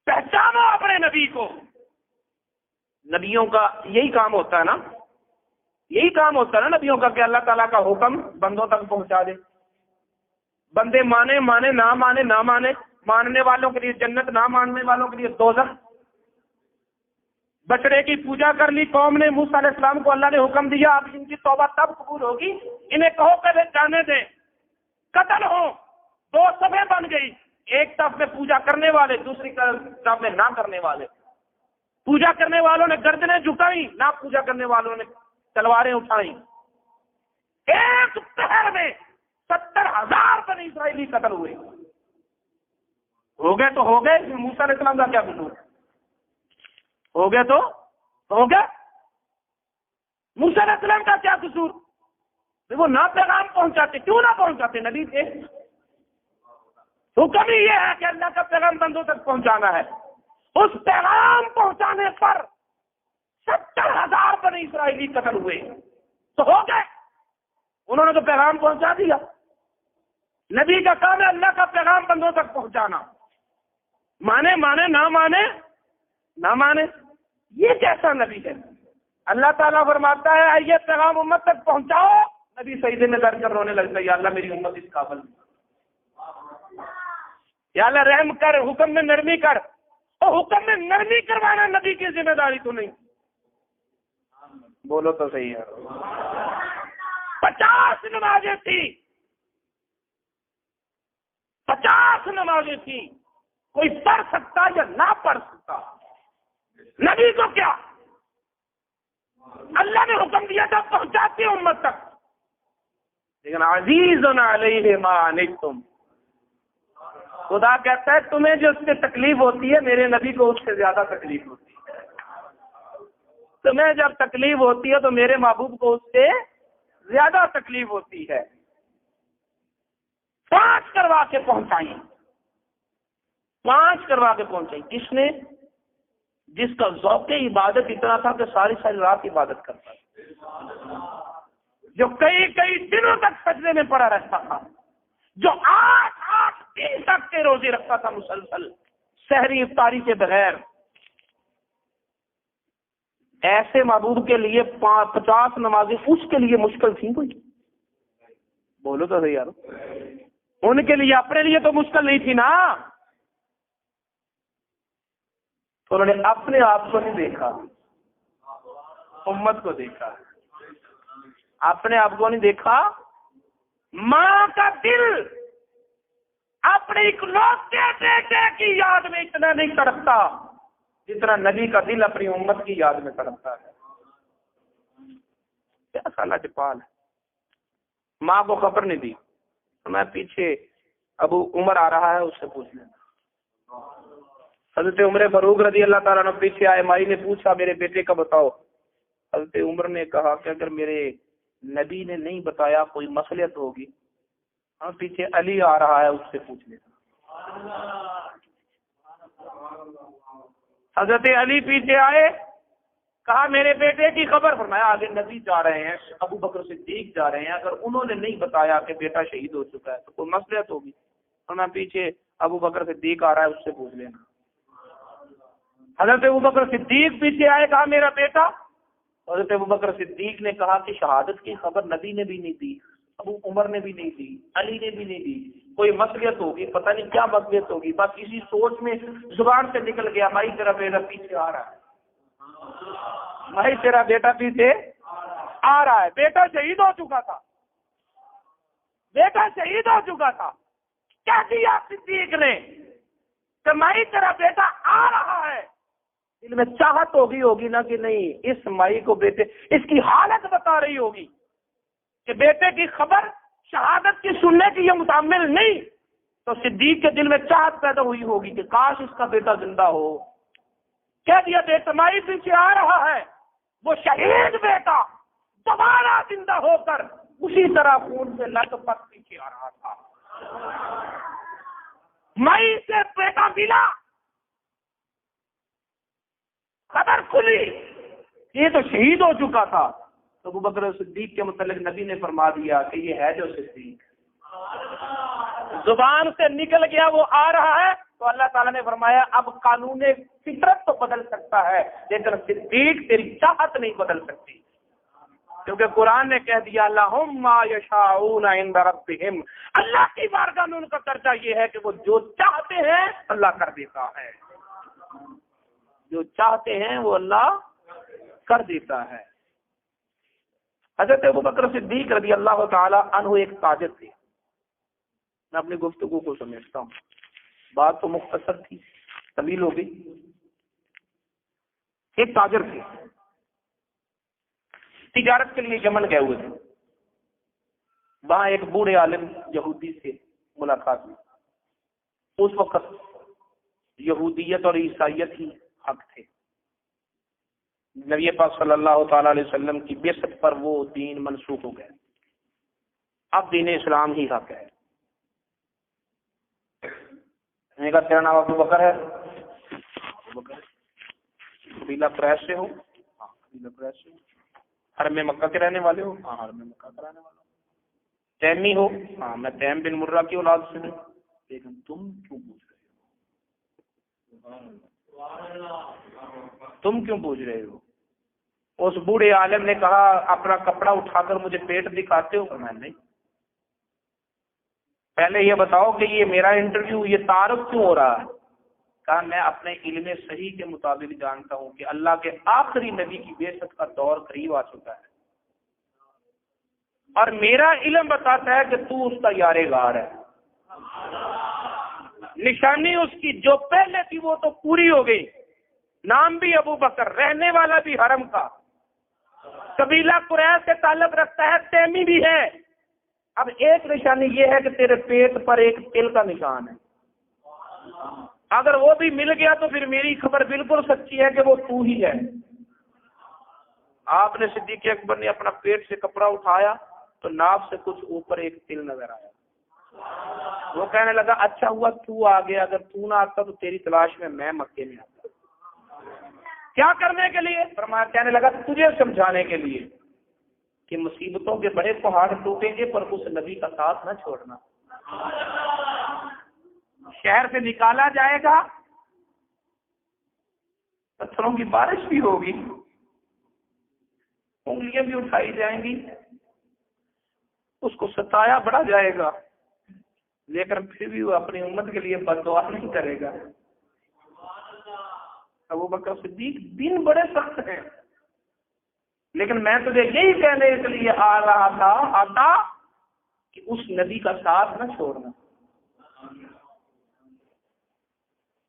پہچانو اپنے نبی کو۔ نبیوں کا یہی کام ہوتا ہے نا، یہی کام ہوتا ہے نا نبیوں کا، کہ اللہ تعالیٰ کا حکم بندوں تک پہنچا دے، بندے مانے مانے نہ مانے نہ مانے، ماننے والوں کے لیے جنت، نہ ماننے والوں کے لیے دوزخ۔ بچڑے کی پوجا کر لی قوم نے، موسیٰ علیہ السلام کو اللہ نے حکم دیا اب ان کی توبہ تب قبول ہوگی، انہیں کہو کہ جانے دیں، قتل ہو۔ دو صفیں بن گئی، ایک طرف میں پوجا کرنے والے، دوسری طرف میں نہ کرنے والے۔ پوجا کرنے والوں نے گردنیں جھکائی، نہ پوجا کرنے والوں نے تلواریں اٹھائیں۔ ایک پہر میں 70,000 بنی اسرائیلی قتل ہوئے۔ ہو گئے تو ہو گئے، موسیٰ علیہ السلام کا کیا قصور؟ ہو گئے تو ہو گئے، موسیٰ علیہ السلام کا کیا قصور؟ وہ نہ پیغام پہنچاتے، کیوں نہ پہنچاتے؟ نبی تھے۔ حکم ہی یہ ہے کہ اللہ کا پیغام بندوں تک پہنچانا ہے۔ اس پیغام پہنچانے پر 70,000 بنی اسرائیلی قتل ہوئے تو ہو گئے، انہوں نے تو پیغام پہنچا دیا۔ نبی کا کام ہے اللہ کا پیغام بندوں تک پہنچانا، مانے مانے نہ مانے نہ مانے۔ یہ کیسا نبی ہے؟ اللہ تعالیٰ فرماتا ہے یہ پیغام امت تک پہنچاؤ، نبی سجدے میں گر کر رونے لگتا ہے، یا اللہ میری امت اس قابل نہیں، یا اللہ رحم کر، حکم میں نرمی کر۔ اور حکم میں نرمی کروانا نبی کی ذمہ داری تو نہیں؟ بولو تو صحیح ہے۔ 50 نمازیں تھی، 50 نمازیں تھی، کوئی پڑھ سکتا یا نہ پڑھ سکتا، نبی کو کیا؟ اللہ نے حکم دیا تھا پہنچاتے امت تک، لیکن عزیز علیہ ما عنتم، خدا کہتا ہے تمہیں جو اس سے تکلیف ہوتی ہے میرے نبی کو اس سے زیادہ تکلیف ہوتی ہے۔ تمہیں جب تکلیف ہوتی ہے تو میرے محبوب کو اس سے زیادہ تکلیف ہوتی ہے۔ 5 کروا کے پہنچائی، 5 کروا کے پہنچائی۔ کس نے؟ جس کا ذوق عبادت اتنا تھا کہ ساری ساری رات عبادت کرتا تھا، جو کئی کئی دنوں تک سجدے میں پڑا رہتا تھا، جو 8 دن تک کے روزے رکھتا تھا مسلسل، سحری افطاری کے بغیر۔ ایسے محبوب کے لیے 50 نمازیں اس کے لیے مشکل تھیں کوئی؟ بولو تو صحیح یار، ان کے لیے، اپنے لیے تو مشکل نہیں تھی نا۔ تو انہوں نے اپنے آپ کو نہیں دیکھا، امت کو دیکھا، اپنے آپ کو نہیں دیکھا۔ ماں کا دل اپنے اکلوتے بیٹے کی یاد میں اتنا نہیں تڑپتا جتنا نبی کا دل اپنی امت کی یاد میں تڑپتا ہے۔ کیسا لاجپال ہے۔ ماں کو خبر نہیں دی، میں پیچھے ابو عمر آ رہا ہے اس سے پوچھ لینا۔ حضرت عمر فاروق رضی اللہ تعالیٰ عنہ پیچھے آئے، مائی نے پوچھا میرے بیٹے کا بتاؤ۔ حضرت عمر نے کہا کہ اگر میرے نبی نے نہیں بتایا کوئی مصلحت ہوگی، ہاں پیچھے علی آ رہا ہے اس سے پوچھ لینا۔ حضرت علی پیچھے آئے، کہا میرے بیٹے کی خبر، فرمایا آگے نبی جا رہے ہیں، ابو بکر صدیق جا رہے ہیں، اگر انہوں نے نہیں بتایا کہ بیٹا شہید ہو چکا ہے تو کوئی مصلحت ہوگی، فرمایا پیچھے ابو بکر صدیق آ رہا ہے اس سے پوچھ لینا۔ حضرت ابو بکر صدیق پیچھے آئے، کہا میرا بیٹا، حضرت ابو بکر صدیق نے کہا کہ شہادت کی خبر نبی نے بھی نہیں دی، ابو عمر نے بھی نہیں دی، علی نے بھی نہیں دی، کوئی مصلحت ہوگی، پتہ نہیں کیا مصلحت ہوگی، بس اسی سوچ میں زبان سے نکل گیا مائی تیرا بیٹا پیچھے آ رہا ہے، مائی تیرا بیٹا پیچھے آ رہا ہے۔ بیٹا شہید ہو چکا تھا، بیٹا شہید ہو چکا تھا، کیا کیا صدیق نے کہ مائی تیرا بیٹا آ رہا ہے، دل میں چاہت ہوگی نا کہ نہیں اس مائی کو بیٹے، اس کی حالت بتا رہی ہوگی کہ بیٹے کی خبر شہادت کی سننے کی یہ متعمل نہیں، تو صدیق کے دل میں چاہت پیدا ہوئی ہوگی کہ کاش اس کا بیٹا زندہ ہو۔ کہہ دیا بیٹا مائی پیچھے آ رہا ہے، وہ شہید بیٹا دوبارہ زندہ ہو کر اسی طرح خون سے لت پت پیچھے آ رہا تھا۔ مائی سے بیٹا ملا، خبر کھلی یہ تو شہید ہو چکا تھا، تو ابو بکر صدیق کے متعلق نبی نے فرما دیا کہ یہ ہے جو صدیق، زبان سے نکل گیا وہ آ رہا ہے، تو اللہ تعالیٰ نے فرمایا اب قانون فطرت تو بدل سکتا ہے لیکن صدیق تیری چاہت نہیں بدل سکتی، کیونکہ قرآن نے کہہ دیا لہم ما یشاءون عند ربہم، اللہ کی بارگاہ میں ان کا درجہ یہ ہے کہ وہ جو چاہتے ہیں اللہ کر دیتا ہے، جو چاہتے ہیں وہ اللہ کر دیتا ہے۔ حضرت ابوبکر صدیق رضی اللہ تعالی عنہ ایک تاجر تھے، میں اپنی گفتگو کو سمیٹتا ہوں، بات تو مختصر تھی طویل ہو گئی۔ ایک تاجر تھے، تجارت کے لیے یمن گئے ہوئے تھے، وہاں ایک بوڑھے عالم یہودی سے ملاقات ہوئی۔ اس وقت یہودیت اور عیسائیت ہی حق تھے، نبی پاک صلی اللہ تعالی علیہ وسلم کی بعثت پر وہ دین منسوخ ہو گئے، اب دین اسلام ہی حق ہے۔ میں نے کہا تیرا نام ابو بکر ہے؟ ابو بکر قبیلہ قریش سے ہو؟ ہاں قبیلہ قریش سے ہو۔ حرم مکہ کے رہنے والے ہو؟ ہاں حرم مکہ کے رہنے والے ہو۔ تیمی ہو؟ ہاں میں تیم بن مرہ کی اولاد سے ہوں۔ لیکن تم کیوں پوچھ رہے ہو؟ تم کیوں پوچھ رہے ہو؟ اس بوڑھے عالم نے کہا اپنا کپڑا اٹھا کر مجھے پیٹ دکھاتے ہو؟ میں نہیں، پہلے یہ بتاؤ کہ یہ میرا انٹرویو، یہ تعارف کیوں ہو رہا ہے؟ کہا میں اپنے علم صحیح کے مطابق جانتا ہوں کہ اللہ کے آخری نبی کی بعثت کا دور قریب آ چکا ہے، اور میرا علم بتاتا ہے کہ تو اس کا یار غار ہے، نشانی اس کی جو پہلے تھی وہ تو پوری ہو گئی، نام بھی ابو بکر، رہنے والا بھی حرم کا، قبیلہ قریش سے تعلق رکھتا ہے، تیمی بھی ہے، اب ایک نشانی یہ ہے کہ تیرے پیٹ پر ایک تل کا نشان ہے، اگر وہ بھی مل گیا تو پھر میری خبر بالکل سچی ہے کہ وہ تو ہی ہے۔ آپ نے صدیق اکبر نے اپنا پیٹ سے کپڑا اٹھایا تو ناف سے کچھ اوپر ایک تل نظر آیا، وہ کہنے لگا اچھا ہوا تو آ گیا، اگر تو نہ آتا تو تیری تلاش میں مکے میں آتا۔ کیا کرنے کے لیے؟ فرمایا کہنے لگا تجھے سمجھانے کے لیے کہ مصیبتوں کے بڑے پہاڑ ٹوٹیں گے پر اس نبی کا ساتھ نہ چھوڑنا، شہر سے نکالا جائے گا، پتھروں کی بارش بھی ہوگی، انگلیاں بھی اٹھائی جائیں گی، اس کو ستایا بڑھا جائے گا، لیکن پھر بھی وہ اپنی امت کے لیے بد دعا نہیں کرے گا۔ ابو بکر صدیق دن بڑے سخت ہیں، لیکن میں تجھے یہی کہنے کے لیے آ رہا تھا کہ اس نبی کا ساتھ نہ چھوڑنا۔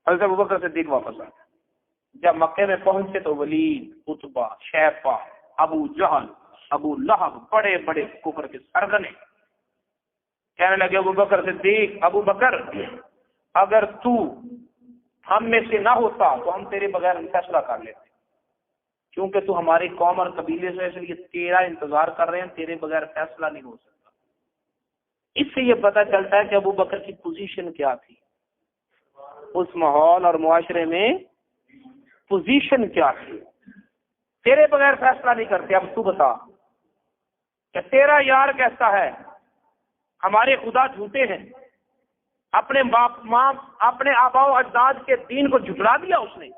حضرت ابو بکر صدیق واپس آئے، جب مکے میں پہنچے تو ولید، عتبہ، شیبہ، ابو جہل، ابو لہب، بڑے بڑے کفر کے سرغنے کہنے لگے ابو بکر صدیق، ابو بکر اگر تو ہم میں سے نہ ہوتا تو ہم تیرے بغیر فیصلہ کر لیتے، کیونکہ تو ہماری قوم اور قبیلے سے، اس لیے تیرا انتظار کر رہے ہیں، تیرے بغیر فیصلہ نہیں ہو سکتا۔ اس سے یہ پتہ چلتا ہے کہ ابو بکر کی پوزیشن کیا تھی، اس ماحول اور معاشرے میں پوزیشن کیا تھی۔ تیرے بغیر فیصلہ نہیں کرتے، اب تو بتا کہ تیرا یار کیسا ہے؟ ہمارے خدا جھوٹے ہیں، اپنے اپنے آبا و اجداد کے دین کو جھٹلا دیا اس نے۔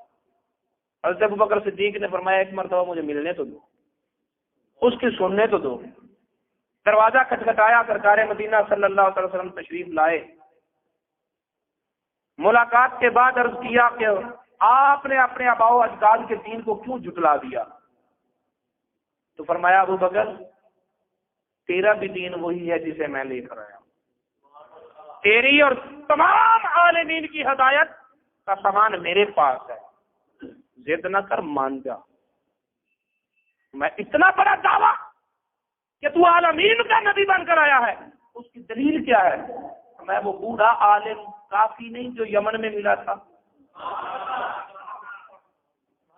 حضرت ابو بکر صدیق نے فرمایا ایک مرتبہ مجھے ملنے تو دو، اس کی سننے تو دو۔ دروازہ کھٹکھٹایا، سرکار مدینہ صلی اللہ علیہ وسلم تشریف لائے، ملاقات کے بعد عرض کیا کہ آپ نے اپنے آبا و اجداد کے دین کو کیوں جھٹلا دیا؟ تو فرمایا ابو بکر تیرا بھی دین وہی ہے جسے میں لے کر آیا ہوں، تیری اور تمام عالمین کی ہدایت کا سامان میرے پاس ہے، ضد نہ کر، مان جا۔ میں اتنا بڑا دعویٰ کہ تو عالمین کا نبی بن کر آیا ہے، اس کی دلیل کیا ہے؟ میں وہ بوڑھا عالم کافی نہیں جو یمن میں ملا تھا،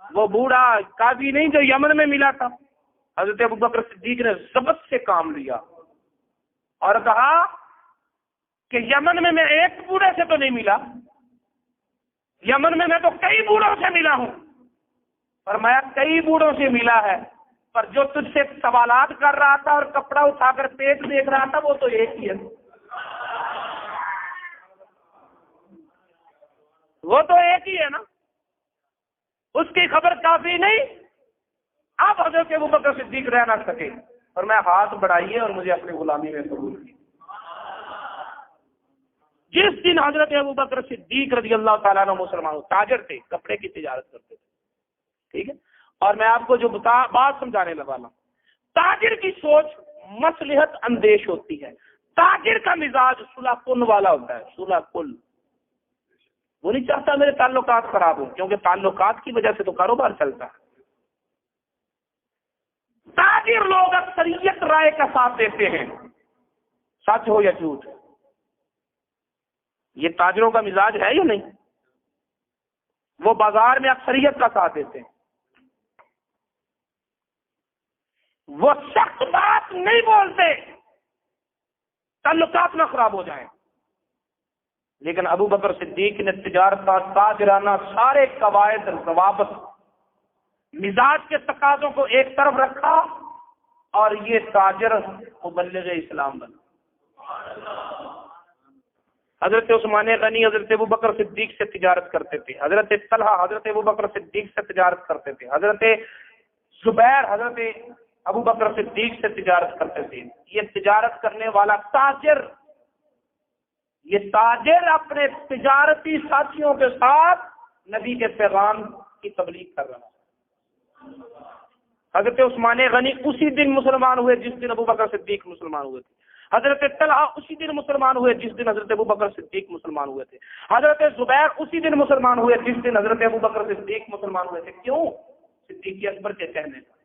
وہ بوڑھا کافی نہیں جو یمن میں ملا تھا۔ حضرت ابو بکر صدیق نے ضبط سے کام لیا اور کہا کہ یمن میں ایک بوڑھے سے تو نہیں ملا، یمن میں تو کئی بوڑھوں سے ملا ہوں، فرمایا کئی بوڑھوں سے ملا ہے، پر جو تجھ سے سوالات کر رہا تھا اور کپڑا اٹھا کر پیٹ دیکھ رہا تھا وہ تو ایک ہی ہے، وہ تو ایک ہی ہے نا، اس کی خبر کافی نہیں؟ آپ حضرت ابوبکر صدیق رہ نہ سکے اور میں ہاتھ بڑھائیے اور مجھے اپنی غلامی میں قبول کیجیے۔ جس دن حضرت ابوبکر صدیق رضی اللہ تعالیٰ عنہ مسلمان تاجر تھے، کپڑے کی تجارت کرتے تھے، ٹھیک ہے، اور میں آپ کو جو بات سمجھانے لگا نا، تاجر کی سوچ مصلحت اندیش ہوتی ہے، تاجر کا مزاج صلح کن والا ہوتا ہے، صلح کن، وہ نہیں چاہتا میرے تعلقات خراب ہوں، کیونکہ تعلقات کی وجہ سے تو کاروبار چلتا ہے۔ تاجر لوگ اکثریت رائے کا ساتھ دیتے ہیں، سچ ہو یا جھوٹ، یہ تاجروں کا مزاج ہے یا نہیں؟ وہ بازار میں اکثریت کا ساتھ دیتے ہیں، وہ سخت بات نہیں بولتے تعلقات نہ خراب ہو جائیں، لیکن ابو بکر صدیق نے تجارت کا تاجرانہ سارے قواعد ضوابط مزاج کے تقاضوں کو ایک طرف رکھا اور یہ تاجر مبلغ اسلام بنا۔ حضرت عثمان غنی حضرت ابو بکر صدیق سے تجارت کرتے تھے، حضرت طلحہ حضرت ابو بکر صدیق سے تجارت کرتے تھے، حضرت زبیر حضرت ابو بکر صدیق سے تجارت کرتے تھے۔ یہ تجارت کرنے والا تاجر، یہ تاجر اپنے تجارتی ساتھیوں کے ساتھ نبی کے پیغام کی تبلیغ کر رہا ہے۔ حضرت عثمان غنی اسی دن مسلمان ہوئے جس دن ابو بکر صدیق مسلمان ہوئے تھے، حضرت طلحہ اسی دن مسلمان ہوئے جس دن حضرت ابو بکر صدیق مسلمان ہوئے تھے، حضرت زبیر اسی دن مسلمان ہوئے جس دن حضرت ابو بکر صدیق مسلمان ہوئے تھے۔ کیوں؟ صدیق اکبر کے کہنے پر،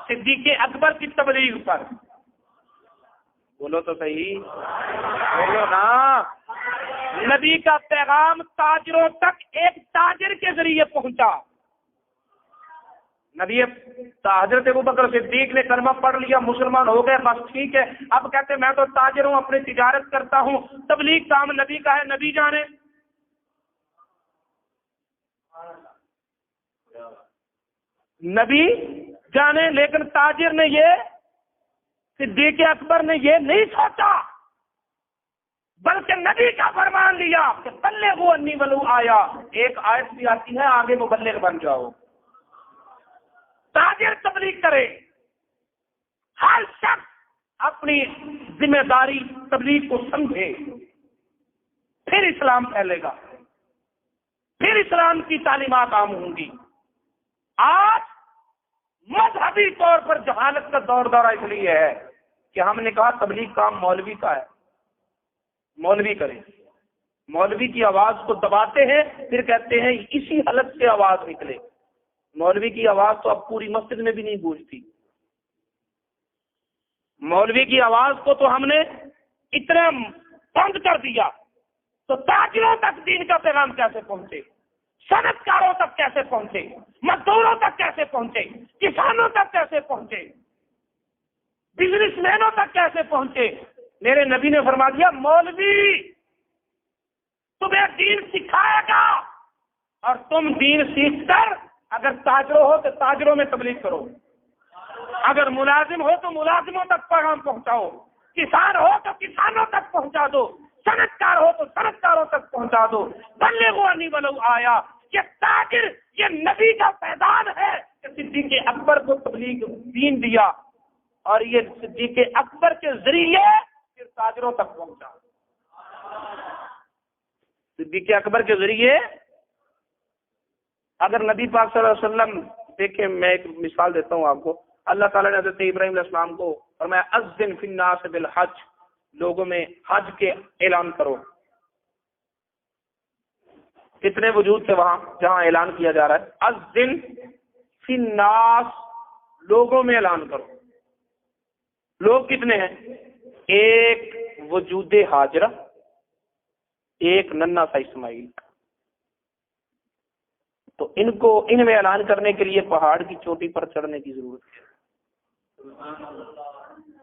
صدیق اکبر کی تبلیغ پر۔ بولو تو صحیح، بولو نا۔ نبی کا پیغام تاجروں تک ایک تاجر کے ذریعے پہنچا۔ نبی حضرت ابو بکر صدیق نے کلمہ پڑھ لیا، مسلمان ہو گئے، بس ٹھیک ہے، اب کہتے میں تو تاجر ہوں، اپنی تجارت کرتا ہوں، تبلیغ کام نبی کا ہے، نبی جانے۔ نبی جانے، لیکن تاجر نے یہ، صدیق اکبر نے یہ نہیں سوچا، بلکہ نبی کا فرمان لیا کہ بلغوا انی ولو آیا، ایک آیت بھی آتی ہے آگے مبلغ بن جاؤ۔ تاجر تبلیغ کرے، ہر شخص اپنی ذمہ داری تبلیغ کو سمجھے، پھر اسلام پھیلے گا، پھر اسلام کی تعلیمات عام ہوں گی۔ آج مذہبی طور پر جہالت کا دورہ اس لیے ہے کہ ہم نے کہا تبلیغ کام مولوی کا ہے، مولوی کرے، مولوی کی آواز کو دباتے ہیں، پھر کہتے ہیں اسی حلق سے آواز نکلے۔ مولوی کی آواز تو اب پوری مسجد میں بھی نہیں گونجتی، مولوی کی آواز کو تو ہم نے اتنا بند کر دیا، تو تاجروں تک دین کا پیغام کیسے پہنچے، صنعت کاروں تک کیسے پہنچے، مزدوروں تک کیسے پہنچے، کسانوں تک کیسے پہنچے، بزنس مینوں تک کیسے پہنچے؟ میرے نبی نے فرما دیا مولوی تمہیں دین سکھائے گا، اور تم دین سیکھ کر اگر تاجروں ہو تو تاجروں میں تبلیغ کرو، اگر ملازم ہو تو ملازموں تک پیغام پہنچاؤ، کسان ہو تو کسانوں تک پہنچا دو، صنعت کار ہو تو صنعت کاروں تک پہنچا دو۔ بلغوا انی ولو آیا، یہ تاجر، یہ نبی کا پیغام ہے کہ صدیق اکبر کو تبلیغ دین دیا، اور یہ صدیق اکبر کے ذریعے پھر تاجروں تک پہنچا۔ صدیق اکبر کے ذریعے اگر نبی پاک صلی اللہ علیہ وسلم دیکھیں، میں ایک مثال دیتا ہوں آپ کو، اللہ تعالیٰ نے حضرت ابراہیم علیہ السلام کو فرمایا اذن فی الناس بالحج، لوگوں میں حج کے اعلان کرو۔ کتنے وجود تھے وہاں جہاں اعلان کیا جا رہا ہے؟ اذن فی الناس، لوگوں میں اعلان کرو۔ لوگ کتنے ہیں؟ ایک وجود حاجرہ، ایک ننھا سا اسماعیل۔ تو ان میں اعلان کرنے کے لیے پہاڑ کی چوٹی پر چڑھنے کی ضرورت ہے۔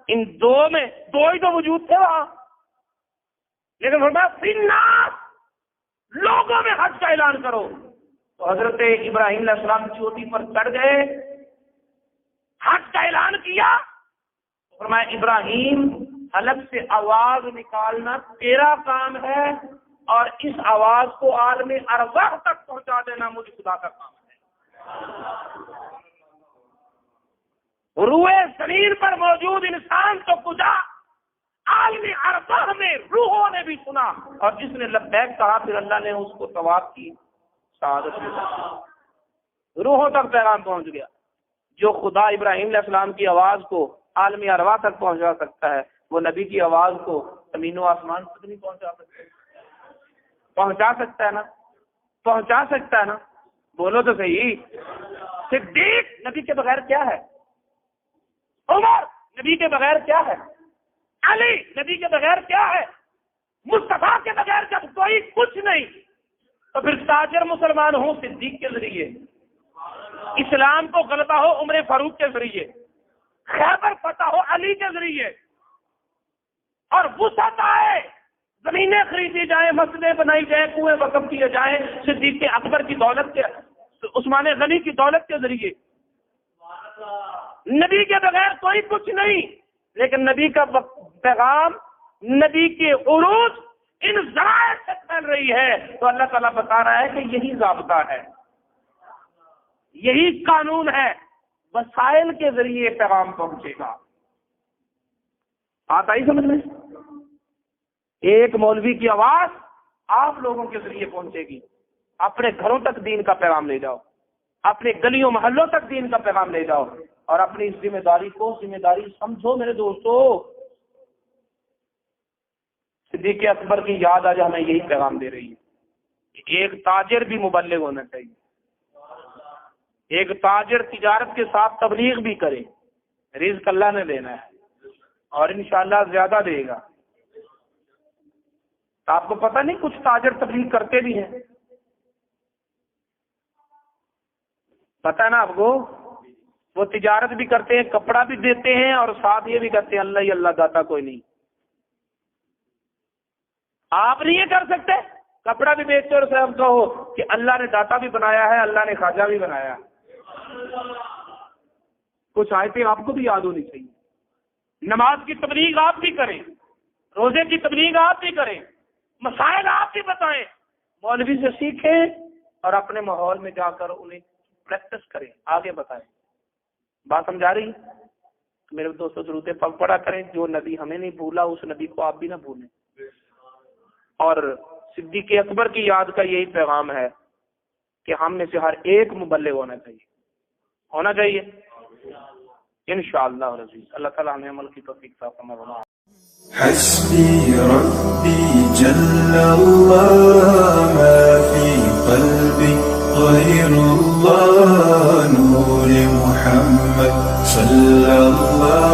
ان دو میں دو ہی تو وجود تھے وہاں، لیکن فرمایا فی الناس، لوگوں میں حج کا اعلان کرو۔ تو حضرت ابراہیم علیہ السلام چوٹی پر چڑھ گئے، حق کا اعلان کیا، فرمایا ابراہیم حلق سے آواز نکالنا تیرا کام ہے، اور اس آواز کو عالم ارواح تک پہنچا دینا مجھے خدا کا کام ہے۔ روح زمین پر موجود انسان تو کجا، عالم ارواح میں روحوں نے بھی سنا، اور جس نے لبیک کہا پھر اللہ نے اس کو ثواب کی شہادت دی، روحوں تک پیغام پہنچ گیا۔ جو خدا ابراہیم علیہ السلام کی آواز کو عالم ارواح تک پہنچا سکتا ہے، وہ نبی کی آواز کو زمین و آسمان تک نہیں پہنچا سکتا؟ پہنچا سکتا ہے نا، پہنچا سکتا ہے نا، بولو تو صحیح۔ صدیق نبی کے بغیر کیا ہے، عمر نبی کے بغیر کیا ہے، علی نبی کے بغیر کیا ہے، مصطفیٰ کے بغیر جب کوئی کچھ نہیں، تو پھر تاجر مسلمان ہوں صدیق کے ذریعے، اسلام کو غلبہ ہو عمر فاروق کے ذریعے، خیبر فتح ہو علی کے ذریعے، اور وسعت آئے، زمینیں خریدی جائیں، مسجدیں بنائی جائیں، کنویں وقف کیے جائیں صدیق اکبر کی دولت کے، عثمان غنی کی دولت کے ذریعے۔ نبی کے بغیر کوئی کچھ نہیں، لیکن نبی کا پیغام، نبی کے عروج ان ذرائع سے پھیل رہی ہے، تو اللہ تعالیٰ بتا رہا ہے کہ یہی ضابطہ ہے، یہی قانون ہے، وسائل کے ذریعے پیغام پہنچے گا۔ آتا ہی سمجھ میں؟ ایک مولوی کی آواز آپ لوگوں کے ذریعے پہنچے گی، اپنے گھروں تک دین کا پیغام لے جاؤ، اپنے گلیوں محلوں تک دین کا پیغام لے جاؤ، اور اپنی اس ذمہ داری کو ذمہ داری سمجھو میرے دوستو۔ صدیق اکبر کی یاد آج ہمیں یہی پیغام دے رہی ہے۔ ایک تاجر بھی مبلغ ہونا چاہیے، ایک تاجر تجارت کے ساتھ تبلیغ بھی کرے، رزق اللہ نے دینا ہے اور انشاءاللہ زیادہ دے گا۔ آپ کو پتہ نہیں کچھ تاجر تبلیغ کرتے بھی ہیں، پتہ ہے نا آپ کو، وہ تجارت بھی کرتے ہیں، کپڑا بھی دیتے ہیں، اور ساتھ یہ بھی کرتے ہیں اللہ ہی اللہ، داتا کوئی نہیں۔ آپ نہیں یہ کر سکتے، کپڑا بھی بیچتے اور صاحب کہو کہ اللہ نے داتا بھی بنایا ہے، اللہ نے خواجہ بھی بنایا ہے۔ کچھ آیتیں آپ کو بھی یاد ہونی چاہیے۔ نماز کی تبلیغ آپ بھی کریں، روزے کی تبلیغ آپ بھی کریں، مسائل آپ بھی بتائیں، مولوی سے سیکھیں اور اپنے ماحول میں جا کر انہیں پریکٹس کریں، آگے بتائیں۔ بات سمجھا رہی؟ میرے دوستوں ضرورتیں پڑھا کریں، جو نبی ہمیں نہیں بھولا اس نبی کو آپ بھی نہ بھولیں۔ اور صدیق اکبر کی یاد کا یہی پیغام ہے کہ ہم میں سے ہر ایک مبلغ ہونا چاہیے انشاءاللہ رضی۔ اللہ تعالیٰ ہمیں عمل کی توفیق عطا فرمائے۔ حسبي ربي جل الله ما في قلبي غير الله نور محمد صلى الله